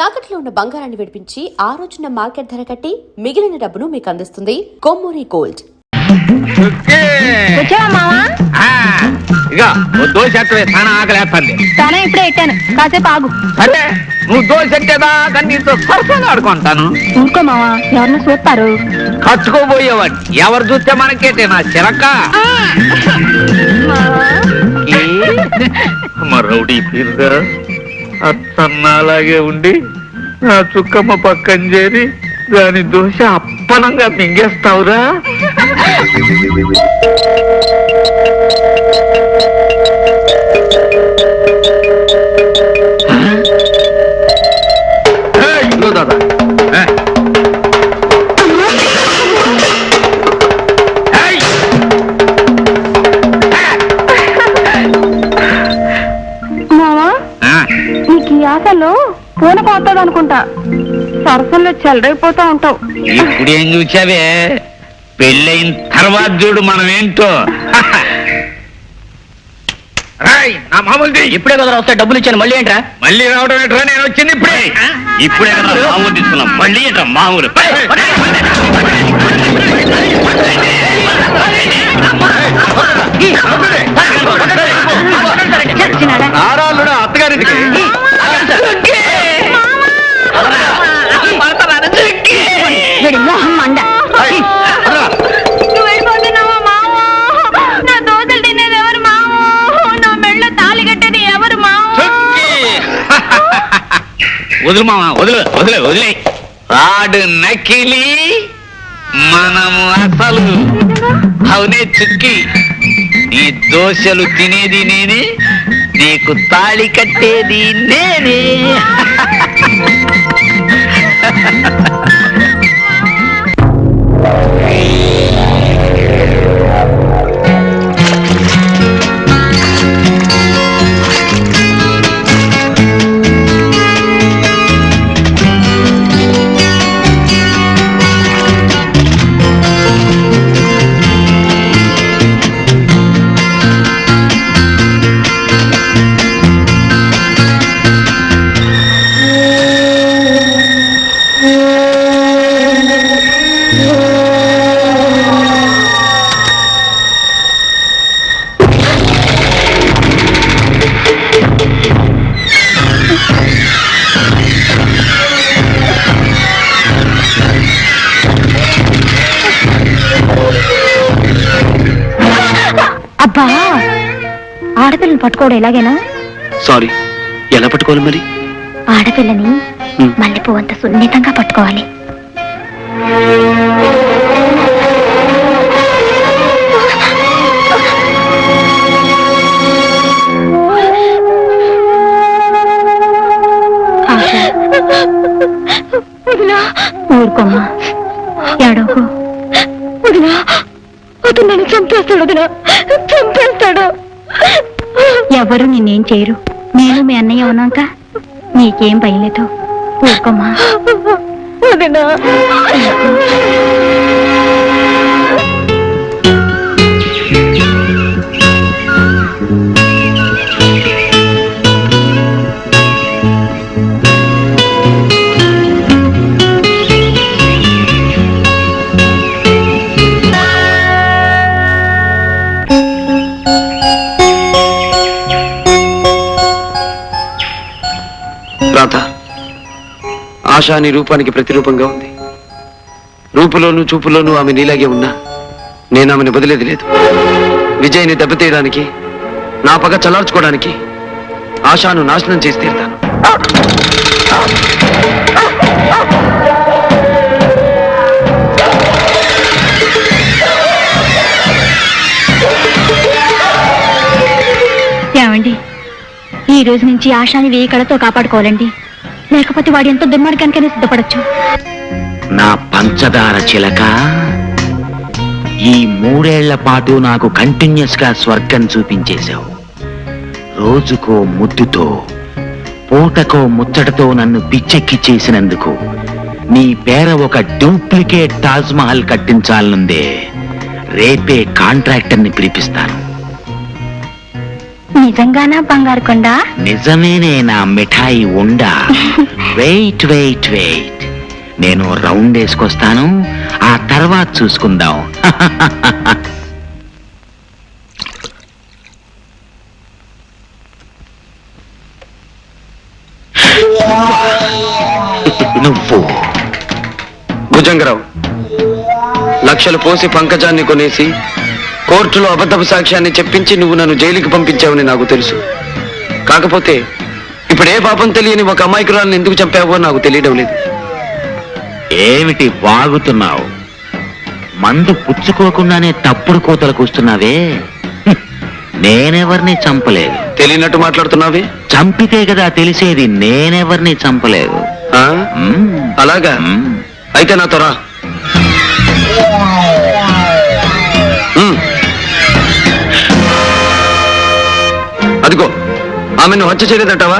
తాకట్లో ఉన్న బంగారాన్ని విడిపించి ఆ రోజున మార్కెట్ ధర కట్టి మిగిలిన డబ్బును మీకు అందిస్తుంది కొమ్మూరి గోల్డ్. దోశ ఆకలేస్తుంది. ఇప్పుడే ఎట్టాను, కాసేపు ఆగు. సరే, నువ్వు దోశ ఎట్టేదా కానీ నీతో సరసాలు ఆడుకుంటాను. ఊరుకో మావా, ఎవరిని చూస్తారు. కట్టుకోబోయేవాడు ఎవరు చూస్తే మనకేటే నా చిరక. రౌడీ పీరుగా అత్తన్న అలాగే ఉండి నా చుక్కమ్మ పక్కన చేరి దాని దోశ అప్పనంగా మింగేస్తావురా. దాదా నీకు ఈ ఆశలో పూన పోతుంది అనుకుంటా. సరసంలో చెలరైపోతా ఉంటావు. ఇప్పుడేం చూసావే, పెళ్ళైన తర్వాత చూడు మనం ఏంటో. నా మామూలుది ఇప్పుడే కదా వస్తే డబ్బులు ఇచ్చాను, మళ్ళీ ఏంట్రా? మళ్ళీ రావడం ఏంట్రా? నేను వచ్చింది ఇప్పుడే కదా మామూలు తీసుకున్నాం, మళ్ళీ ఏంట్రా మామూలు? ఆరాలుడా అత్తగారింటికి వదులు మామ, వదిలే వదిలే వదిలే. ఆడు నకిలీ, మనము అసలు. అవునే చుక్కి, నీ దోశలు తినేది నేనే, నీకు తాళి కట్టేది నేనే. అబ్బా, ఆడపిల్లని పట్టుకోవడం ఎలాగైనా? సారీ, ఎలా పట్టుకోవాలి మరి? ఆడపిల్లని మల్లెపూ అంత సున్నితంగా పట్టుకోవాలి. ఊరుకోమ్మా, ఏడోకు. వదినా, అతను నన్ను చంపేస్తాడు. వదినా, చంపేస్తాడు. ఎవరు నిన్నేం చేయరు. నేను మీ అన్నయ్య ఉన్నాక నీకేం భయం లేదు. ఊరుకోమ్మా. వదినా, ఆశ నీ రూపానికి ప్రతిరూపంగా ఉంది. రూపులోనూ చూపులోనూ ఆమె నీలాగే ఉన్నా నేను ఆమెను వదిలేది లేదు. విజయ్ని దెబ్బతీయడానికి, నా పగ చల్లార్చుకోవడానికి ఆశను నాశనం చేసి తీరుతాను. ఏమండి, ఈ రోజు నుంచి ఆశాని వేయి కళతో కాపాడుకోవాలండి. లేకపోతే వాడు ఎంతో దుర్మార్గానికైనా సిద్ధపడచ్చు. నా పంచదార చిలక, ఈ 3 ఏళ్ల పాటు నాకు కంటిన్యూస్ గా స్వర్గం చూపించేశావు. రోజుకో ముద్దుతో, పూటకో ముచ్చటతో నన్ను పిచ్చెక్కి చేసినందుకు నీ పేర ఒక డూప్లికేట్ తాజ్ మహల్ కట్టించాలనుందే. రేపే కాంట్రాక్టర్ని పిలిపిస్తాను. నిజంగానా బంగారు కొండ? నిజమేనే నా మిఠాయి ఉండా. వెయిట్ వెయిట్ వెయిట్, నేను రౌండ్ వేసుకొస్తాను, ఆ తర్వాత చూసుకుందాం. నువ్వు భుజంగరావు, లక్షలు పోసి పంకజాన్ని కొనేసి కోర్టులో అబద్ధపు సాక్ష్యాన్ని చెప్పించి నువ్వు నన్ను జైలుకి పంపించావని నాకు తెలుసు. కాకపోతే ఇప్పుడు ఏ పాపం తెలియని ఒక అమాయకురాలను ఎందుకు చంపావో నాకు తెలియడం లేదు. ఏమిటి వాగుతున్నావు? మందు పుచ్చుకోకుండానే తప్పుడు కోతలు కూస్తున్నావే. నేనెవరిని చంపలేదు. తెలియనట్టు మాట్లాడుతున్నావే. చంపితే కదా తెలిసేది. నేనెవరిని చంపలేదు. ఆ? మ్మ్. అలాగా? మ్మ్. అయితే నాతో రా. అదిగో ఆమెను హత్య చేయలేదంటావా?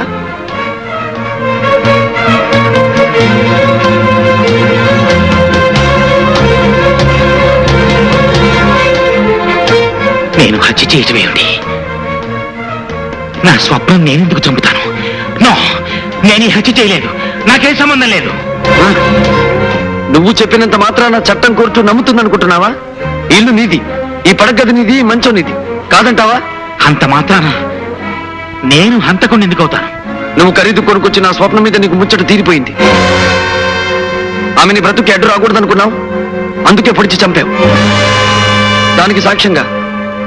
నేను హత్య చేయటమేమిటి? నా స్వప్నం నేనెందుకు చంపుతాను? నో, నేను ఈ హత్య చేయలేదు. నాకేం సంబంధం లేదు. ఆ? నువ్వు చెప్పినంత మాత్రాన చట్టం కోర్టు నమ్ముతుందనుకుంటున్నావా? ఇల్లు నీది, ఈ పడగది నీది, మంచం నీది కాదంటావా? అంత మాత్రాన నేను హంతకుండా ఎందుకు అవుతాను? నువ్వు ఖరీదు కొనుక్కొచ్చి నా స్వప్నం మీద నీకు ముచ్చట తీరిపోయింది. ఆమెని బ్రతుకి అడ్డు రాకూడదనుకున్నావు, అందుకే పొడిచి చంపావు. దానికి సాక్ష్యంగా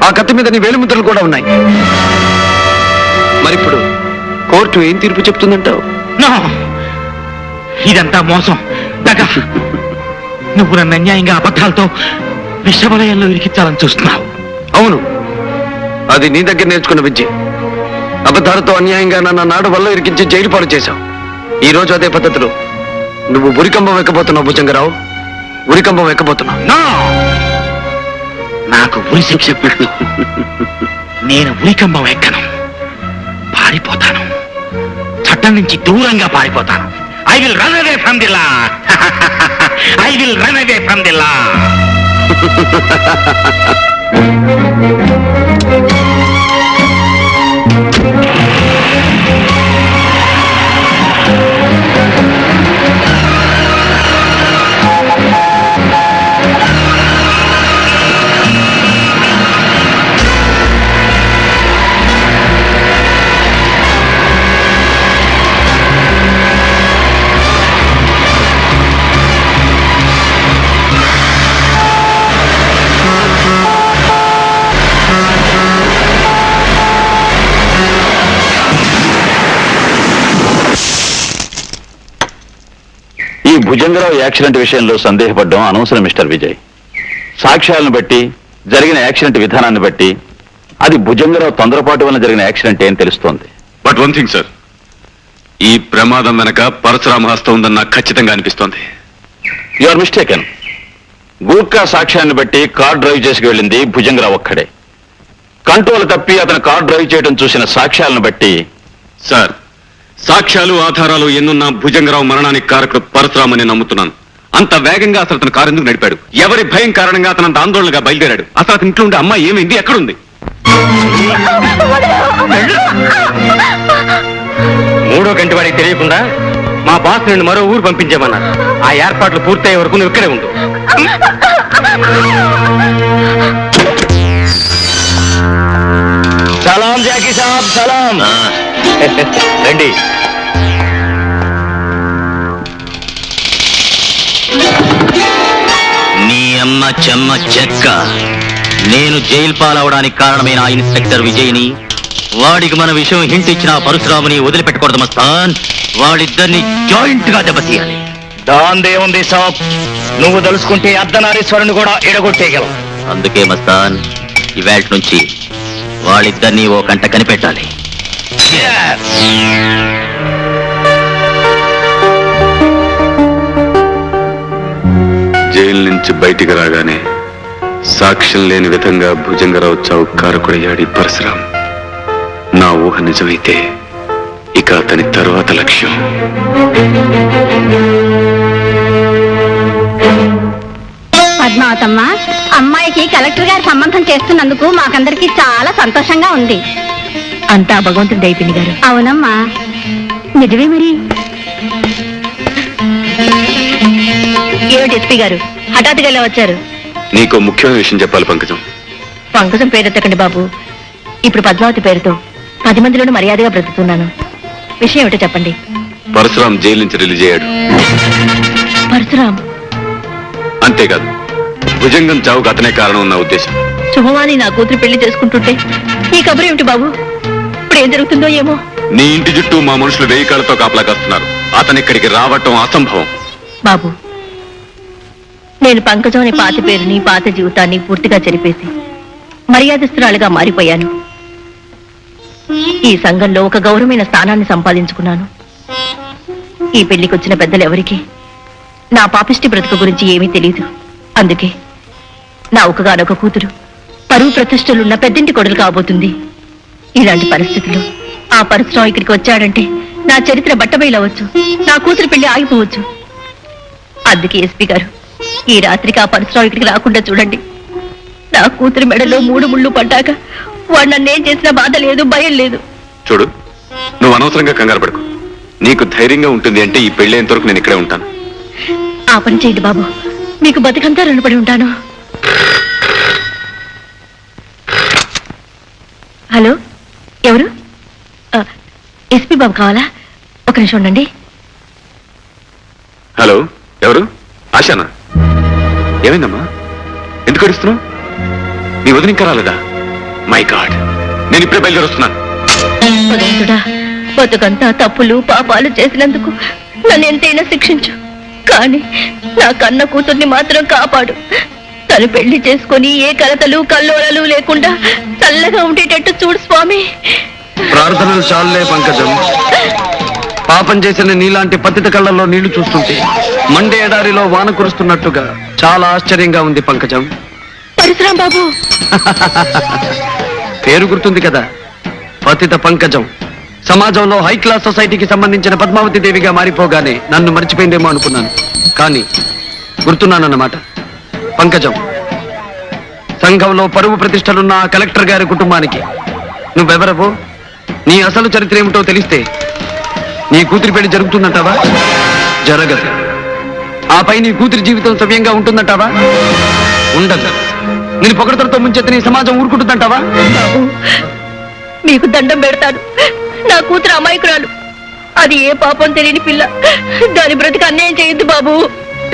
ఆ కత్తి మీద నీ వేలిముద్రలు కూడా ఉన్నాయి. మరిప్పుడు కోర్టు ఏం తీర్పు చెప్తుందంటావు? నో, ఇదంతా మోసం, దగ. నువ్వు నన్ను అన్యాయంగా అబద్ధాలతో విషవలయంలో ఇరికించాలని చూస్తున్నావు. అవును, అది నీ దగ్గర నేర్చుకున్న విద్య. అబద్ధాలతో అన్యాయంగా నన్ను నాడు వల్ల ఇరికించి జైలు పాలు చేశావు. ఈ రోజు అదే పద్ధతిలో నువ్వు ఉరికంబం ఎక్కబోతున్నావు భుజంగరావు. ఉరికంబం ఎక్కబోతున్నావు. నో, నాకు ఉరి శిక్ష పెట్టు. నేను ఉరికంబం ఎక్కను. పారిపోతాను. చట్టం నుంచి దూరంగా పారిపోతాను. I will run away from the law. I will run away from the law. ఈ భుజంగరావు యాక్సిడెంట్ విషయంలో సందేహపడ్డం అనవసరం మిస్టర్ విజయ్. సాక్ష్యాలను బట్టి, జరిగిన యాక్సిడెంట్ విధానాన్ని బట్టి అది భుజంగరావు తొందరపాటు వల్ల జరిగిన యాక్సిడెంట్ ఏం తెలుస్తోంది. బట్ వన్ థింగ్ సార్, ఈ ప్రమాదం వెనక పరశురామ హస్తం ఉందని నాకు ఖచ్చితంగా అనిపిస్తోంది. You are mistaken. గూర్ఖా సాక్ష్యాన్ని బట్టి కార్ డ్రైవ్ చేసుకు వెళ్ళింది భుజంగరావు ఒక్కడే. కంట్రోల్ తప్పి అతను కార్ డ్రైవ్ చేయడం చూసిన సాక్ష్యాలను బట్టి సార్, సాక్ష్యాలు ఆధారాలు ఎన్నున్నా భుజంగరావు మరణానికి కారకుడు పరశురామని నమ్ముతున్నాను. అంత వేగంగా అసలు అతను కారు ఎందుకు నడిపాడు? ఎవరి భయం కారణంగా అతను అంత ఆందోళనగా బయలుదేరాడు? అసలు అతని ఇంట్లో ఉండే అమ్మాయి ఏమైంది? ఎక్కడుంది? మూడో గంట వాడికి తెలియకుండా మా బాస్ నిన్ను మరో ఊరు పంపించామన్నారు. ఆ ఏర్పాట్లు పూర్తయ్యే వరకు నువ్వు ఇక్కడే ఉండు. సలాం జాకీ సాబ్, సలాం. రండి. నీ అమ్మ చెమ్మ చెక్క. నేను జైలు పాలవడానికి కారణమైన ఆ ఇన్స్పెక్టర్ విజయ్ని, వాడికి మన విషయం హింట్ ఇచ్చిన పరశురాముని వదిలిపెట్టకూడదు మస్తాన్. వాళ్ళిద్దరిని జాయింట్ గా దెబ్బతీయాలి. దాందేముంది సాబ్, నువ్వు తలుసుకుంటే అర్ధనారీశ్వరుని కూడా ఎడగొట్టేయగలవు. అందుకే మస్తాన్, ఇవాళ నుంచి వాళ్ళిద్దరినీ ఓ కంట కనిపెట్టాలి. జైలు నుంచి బయటికి రాగానే సాక్ష్యం లేని విధంగా భుజంగరావు చావు కారకుడయ్యాడు ఈ పరశురాం. నా ఊహ నిజమైతే ఇక అతని తరువాత లక్ష్యం అంతా భగవంతుడి దయ పిన్ని గారు. అవునమ్మా, నిజమే మరి. ఏమిటి ఎస్పీ గారు హఠాత్తుగా ఇలా వచ్చారు? నీకు ముఖ్యమైన విషయం చెప్పాలి పంకజం. పంకజం పేరెత్తకండి బాబు. ఇప్పుడు పద్మావతి పేరుతో 10 మందిలోనూ మర్యాదగా బ్రతుకుతున్నాను. విషయం ఏమిటో చెప్పండి. పరశురాం జైలు నుంచి రిలీజ్ అయ్యాడు. పరశురాం? అంతేకాదు, భుజంగం చావుకు అతనే కారణం ఉన్న ఉద్దేశం. శుభవాని నా కూతురు పెళ్లి చేసుకుంటుంటే ఈ కబురు ఏమిటి బాబు? ఇప్పుడు ఏం జరుగుతుందో ఏమో. నీ ఇంటి చుట్టూ మా మనుషులు 1000 కాళ్ళతో కాపలా కాస్తున్నారు. అతను ఇక్కడికి రావటం అసంభవం. బాబు, నేను పంకజం అనే పాత పేరుని పాత జీవితాన్ని పూర్తిగా చెరిపేసి మర్యాదస్తురాలుగా మారిపోయాను. ఈ సంఘంలో ఒక గౌరవమైన స్థానాన్ని సంపాదించుకున్నాను. ఈ పెళ్లికి వచ్చిన పెద్దలు ఎవరికి నా పాపిష్టి బ్రతుకు గురించి ఏమీ తెలియదు. అందుకే నా ఒకగానొక కూతురు పరువు ప్రతిష్టలున్న పెద్దింటి కొడులు కాబోతుంది. ఇలాంటి పరిస్థితుల్లో ఆ పరశురాం ఇక్కడికి వచ్చాడంటే నా చరిత్ర బట్టబయలవచ్చు, నా కూతురు పెళ్లి ఆగిపోవచ్చు. అందుకే ఎస్పీ గారు, ఈ రాత్రికి ఆ పరశురాం ఇక్కడికి రాకుండా చూడండి. నా కూతురు మెడలో 3 ముళ్ళు పడ్డాక వాడు నన్నేం చేసినా బాధ లేదు, భయం లేదు. చూడు, నువ్వు అనవసరంగా కంగారు పడుకో. నీకు ధైర్యంగా ఉంటుంది అంటే ఈ పెళ్ళేంత వరకు నేను ఇక్కడే ఉంటాను. ఆ పని చేయండి బాబు, మీకు బతికంతా రుణపడి ఉంటాను. హలో, ఎవరు? ఎస్పీ బాబు కావాలా? ఒక నిమిషం ఉండండి. హలో, ఎవరు? ఆశానా? ఏమైందమ్మా? ఎందుకు అడుస్తున్నావు? నీ వదిన ఇంకా రాలేదా? మై గాడ్, నేను ఇప్పుడే బయలుదేరొస్తున్నాను. భగవంతుడా, బతుకంతా తప్పులు పాపాలు చేసినందుకు నన్ను ఎంతైనా శిక్షించు, కానీ నా కన్న కూతుర్ని మాత్రం కాపాడు. తను పెళ్లి చేసుకుని ఏ కలతలు కల్లోలలు లేకుండా చల్లగా ఉండేటట్టు చూడు స్వామి. ప్రార్థనలు చాలులే పంకజం. పాపం చేసిన నీలాంటి పతిత కళ్ళల్లో నీళ్లు చూస్తుంటే మండే ఎడారిలో వాన కురుస్తున్నట్టుగా చాలా ఆశ్చర్యంగా ఉంది పంకజం. పరశురాం బాబు పేరు గుర్తుంది కదా, పతిత పంకజం. సమాజంలో హై క్లాస్ సొసైటీకి సంబంధించిన పద్మావతి దేవిగా మారిపోగానే నన్ను మర్చిపోయిందేమో అనుకున్నాను, కానీ గుర్తున్నానన్నమాట. పంకజం, సంఘంలో పరువు ప్రతిష్టలున్న ఆ కలెక్టర్ గారి కుటుంబానికి నువ్వెవరవో, నీ అసలు చరిత్ర ఏమిటో తెలిస్తే నీ కూతురి పెళ్లి జరుగుతుందంటావా? జరగదు. ఆపై నీ కూతురి జీవితం సవ్యంగా ఉంటుందంటావా? ఉండదు. నేను పొగడతలతో ముంచెత్తి నీ సమాజం ఊరుకుంటుందంటావా? బాబు, మీకు దండం పెడతాను. నా కూతురు అమాయకురాలు, అది ఏ పాపం తెలియని పిల్ల. దాని బ్రతికి అన్యాయం చేయొద్దు బాబు.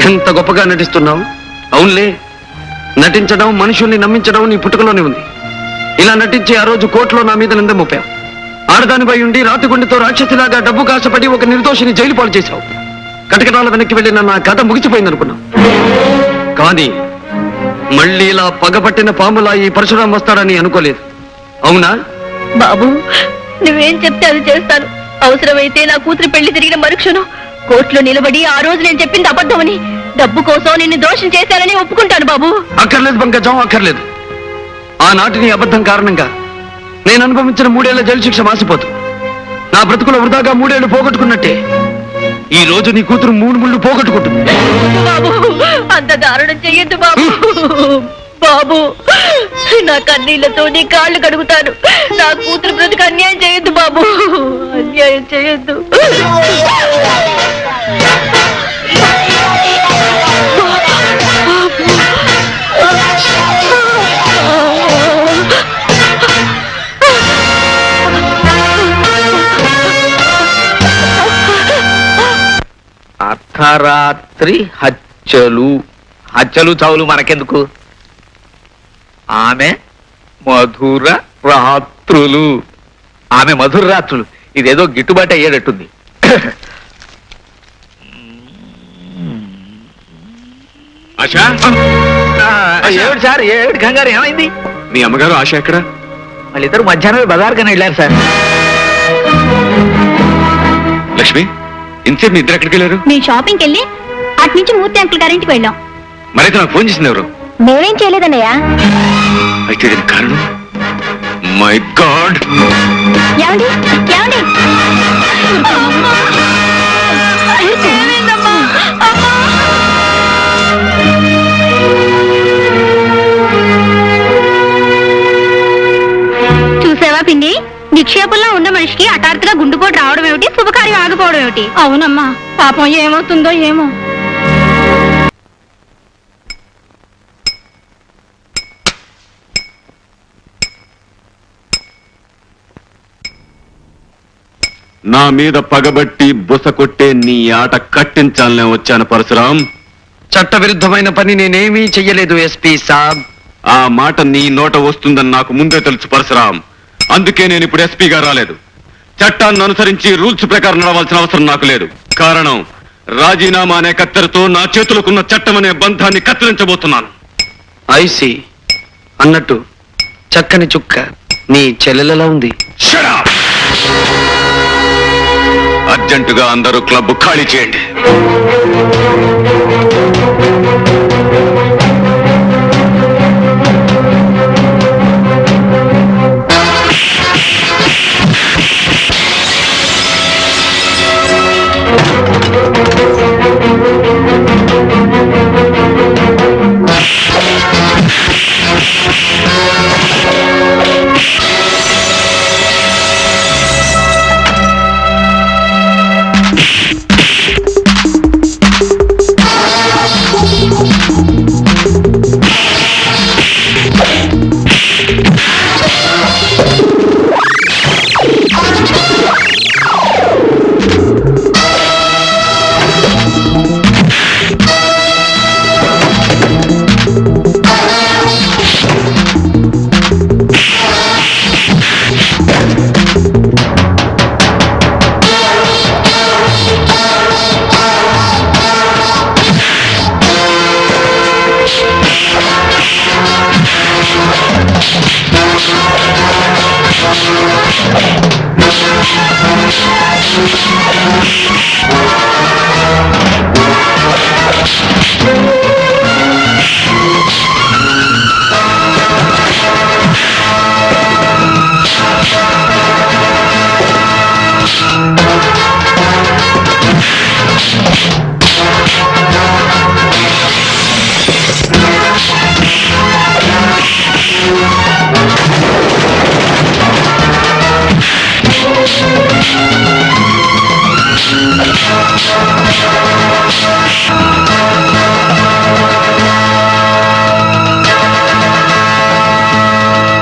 ఎంత గొప్పగా నటిస్తున్నావు. అవునులే, నటించడం, మనుషుల్ని నమ్మించడం నీ పుట్టుకలోనే ఉంది. ఇలా నటించి ఆ రోజు కోర్టులో నా మీద నింద మోపావు. ఆడదానిపై ఉండి రాతిగుండితో రాక్షసిలాగా డబ్బు కాసపడి ఒక నిర్దోషిని జైలు పాలు చేశావు. కటకటాల వెనక్కి వెళ్ళిన నా కథ ముగిసిపోయిందనుకున్నావు. కానీ మళ్ళీ ఇలా పగపట్టిన పాములా ఈ పరశురాం వస్తాడని అనుకోలేదు. అవునా? బాబు, నువ్వేం చెప్తే అది చేస్తాను. అవసరమైతే నా కూతురు పెళ్లి తిరిగిన మరుక్షణం కోర్టులో నిలబడి ఆ రోజు నేను చెప్పింది అబద్ధమని, డబ్బు కోసం నిన్ను దోషం చేశానని ఒప్పుకుంటాను బాబు. అక్కర్లేదు పంకజం, అక్కర్లేదు. ఆనాటి నీ అబద్ధం కారణంగా నేను అనుభవించిన 3 ఏళ్ల జైలు శిక్ష మాసిపోతు. నా బ్రతుకులో వృధాగా 3 ఏళ్లు పోగొట్టుకున్నట్టే ఈ రోజు నీ కూతురు 3 ముళ్ళు పోగొట్టుకుంటుంది. బాబు, అంత దారుణం చెయ్యొద్దు బాబు. బాబు, నా కన్నీళ్లతో నీ కాళ్ళు కడుగుతాను. నా కూతురు బ్రతుకు అన్యాయం చేయొద్దు బాబు, అన్యాయం చేయొద్దు. అర్ధరాత్రి హత్యలు చావులు మనకెందుకు? ఆమె మధుర రాత్రులు. ఆమె మధుర రాత్రులు ఇదేదో గిట్టుబాటు అయ్యేటట్టుంది. ఆశా, ఏమిటి సార్, ఏమిటి కంగారు, ఏమైంది? మీ అమ్మగారు ఆశ ఎక్కడ? వాళ్ళిద్దరు మధ్యాహ్నం బజార్కని వెళ్ళారు సార్. లక్ష్మి, ఇంతసేపు మీ ఇద్దరు ఎక్కడికి వెళ్ళారు? మేము షాపింగ్కి వెళ్ళి అటు నుంచి మూర్తి అంకుల్ గారింటికి వెళ్ళాం. మరైతే నాకు ఫోన్ చేసింది ఎవరు? మేమేం చేయలేదన్నయ్య. అయితే దీనికి కారణం మై గాడ్. ఏమండి ఏమండి, చూసావా పిన్ని, నీ నిక్షేపంలో ఉన్న మనిషికి హఠాత్తుగా గుండుపోటు రావడం ఏమిటి, శుభకార్యం ఆగిపోవడం ఏమిటి? అవునమ్మా, పాపం ఏమవుతుందో ఏమో. నా మీద పగబట్టి బుస కొట్టే నీ ఆట కట్టించాలనే వచ్చాను పరశురాం. చట్టవిరుద్ధమైన పని నేనేమీ చెయ్యలేదు ఎస్పీ సాబ్. ఆ మాట నీ నోట వస్తుందని నాకు ముందే తెలుసు పరశురాం. అందుకే నేను ఇప్పుడు ఎస్పీగా రాలేదు. చట్టాన్ని అనుసరించి రూల్స్ ప్రకారం నడవాల్సిన అవసరం నాకు లేదు. కారణం, రాజీనామా అనే కత్తెరతో నా చేతులకున్న చట్టం అనే బంధాన్ని కత్తిరించబోతున్నాను. ఐసి అన్నట్టు చక్కని చుక్క నీ చెల్లెలలా ఉంది. Shut up! అర్జెంటుగా అందరూ క్లబ్ ఖాళీ చేయండి.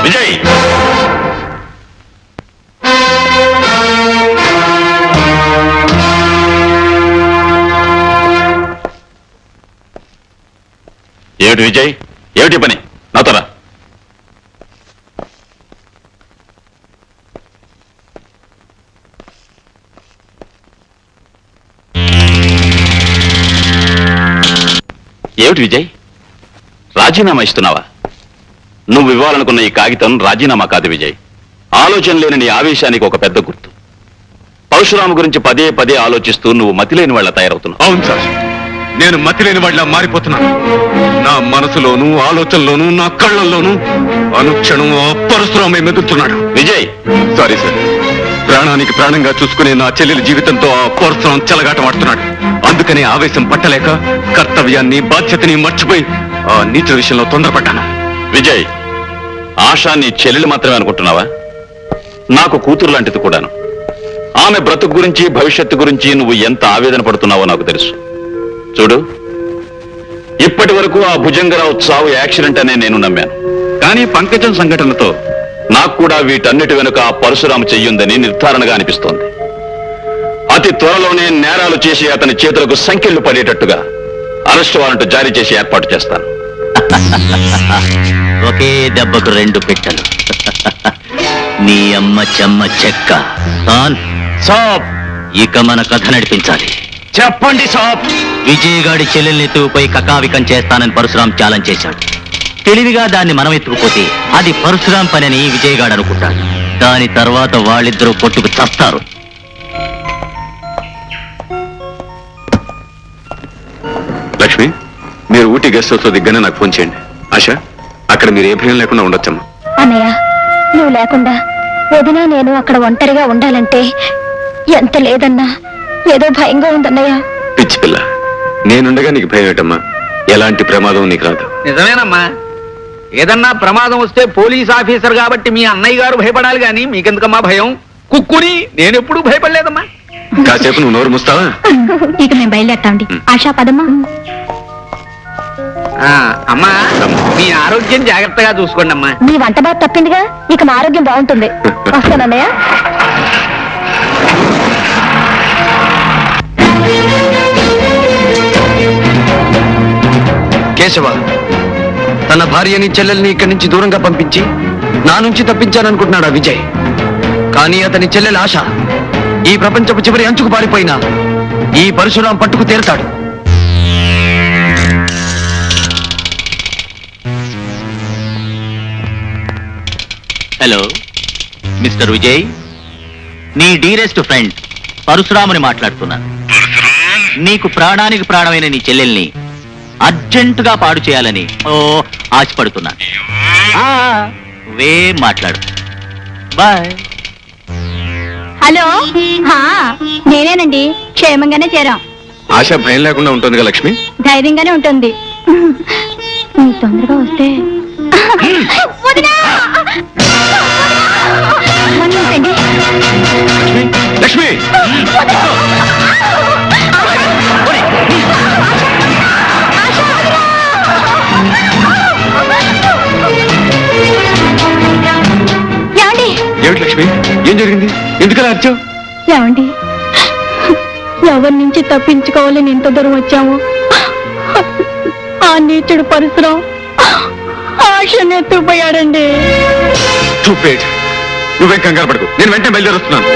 విజయ్, ఏమిటి విజయ్, ఏమిటి పని? నాతో రా. ఏమిటి విజయ్, రాజీనామా ఇస్తున్నావా? నువ్వు ఇవ్వాలనుకున్న ఈ కాగితం రాజీనామా కాదు విజయ్. ఆలోచన లేని నీ ఆవేశానికి ఒక పెద్ద గుర్తు. పరశురాము గురించి పదే పదే ఆలోచిస్తూ నువ్వు మతిలేని వాళ్ళ తయారవుతున్నావు. అవును సార్, నేను మతిలేని వాళ్ళ మారిపోతున్నాను. నా మనసులోనూ ఆలోచనలోనూ నా కళ్ళల్లోనూ అనుక్షణం ఆ పరశురామే మెదులుతున్నాడు. విజయ్, సారీ సార్, ప్రాణానికి ప్రాణంగా చూసుకునే నా చెల్లెలి జీవితంతో ఆ పరశురాం చెలగాటమాడుతున్నాడు. అందుకనే ఆవేశం పట్టలేక కర్తవ్యాన్ని బాధ్యతని మర్చిపోయి ఆ నీచ విషయంలో తొందరపడ్డాను. విజయ్, ఆశా నీ చెల్లెలు మాత్రమే అనుకుంటున్నావా? నాకు కూతురు లాంటిది కూడాను. ఆమె బ్రతుకు గురించి భవిష్యత్తు గురించి నువ్వు ఎంత ఆవేదన పడుతున్నావో నాకు తెలుసు. చూడు, ఇప్పటి వరకు ఆ భుజంగరావు చావు యాక్సిడెంట్ అనే నేను నమ్మాను. కానీ పంకజం సంఘటనతో నాకు కూడా వీటన్నిటి వెనుక ఆ పరశురాము చెయ్యుందని నిర్ధారణగా అనిపిస్తోంది. అతి త్వరలోనే నేరాలు చేసి అతని చేతులకు సంకెళ్లు పడేటట్టుగా అరెస్ట్ వారెంట్ జారీ చేసి ఏర్పాటు చేస్తాను. ఒకే దెబ్బకు రెండు పిట్టలు. నీ అమ్మ చెమ్మ చెక్క. సాబ్, ఇక మన కథ నడిపించాలి. చెప్పండి సాబ్. విజయగాడి చెల్లెల్ని ఎత్తుకుపోయి కకావికం చేస్తానని పరశురాం ఛాలెంజ్ చేశాడు. తెలివిగా దాన్ని మనం ఎత్తుకుపోతే అది పరశురాం పనని విజయగాడు అనుకుంటాడు. దాని తర్వాత వాళ్ళిద్దరూ కొట్టుకు చస్తారు. లక్ష్మి, మీరు ఊటీ గెస్ట్ హౌస్ దిగ్గానే నాకు ఫోన్ చేయండి. ఆశ, అక్కడ మీరు ఏ భయం లేకుండా ఉండొచ్చమ్మా. అన్నయ్య, నువ్వు లేకుండా వదినా నేను అక్కడ ఒంటరిగా ఉండాలంటే ఎంత లేదన్నా ఏదో భయంగా ఉందన్నయ్య. పిచ్చి పిల్ల, నేనుండగా నీకు భయం ఏంటమ్మా? ఎలాంటి ప్రమాదం నీకు రాదు. నిజమేనమ్మా. ఏదన్నా ప్రమాదం వస్తే పోలీస్ ఆఫీసర్ కాబట్టి మీ అన్నయ్య గారు భయపడాలి గాని మీకెందుకమ్మా భయం? కుక్కుని నేనెప్పుడు భయపడలేదమ్మా. కాసేపు నువ్వు నోరు ముస్తావా? ఇక మేము బయలుదేరతామండి. ఆశా పదమ్మా. అమ్మా మీ ఆరోగ్యం జాగ్రత్తగా చూసుకోండి అమ్మా. మీ వంట బాగా తప్పిందిగా, ఇక మా ఆరోగ్యం బాగుంటుంది. వస్తానన్నయ్య. కేశవ తన భార్యని చెల్లెల్ని ఇక్కడి నుంచి దూరంగా పంపించి నా నుంచి తప్పించాననుకుంటున్నాడు ఆ విజయ్. కానీ అతని చెల్లెల ఆశ ఈ ప్రపంచపు చివరి అంచుకు పారిపోయినా ఈ పరశురాం పట్టుకు తీరతాడు. హలో మిస్టర్ విజయ్, నీ డీరెస్ట్ ఫ్రెండ్ పరశురాముని మాట్లాడుతున్నాను. నీకు ప్రాణానికి ప్రాణమైన నీ చెల్లెల్ని అర్జెంటుగా పాడు చేయాలని ఆశపడుతున్నాను. మాట్లాడు. బాయ్. హలో, నేనేనండి. క్షేమంగానే చేరాం. ఆశ భయం లేకుండా ఉంటుంది కదా లక్ష్మి? ధైర్యంగానే ఉంటుంది. మీరు తొందరగా వస్తే లక్ష్మి, లక్ష్మి! ఏమిటి లక్ష్మి, ఏం జరిగింది? ఎందుకలా అర్చావు? ఏమండి, ఎవరి నుంచి తప్పించుకోవాలని ఎంత దూరం వచ్చాము. ఆ నీచుడు పరశురాం ఆశను ఎత్తుకుపోయాడండి. నువ్వేం కంగారు పడకు, నేను వెంటనే బయలుదేరుస్తున్నాను.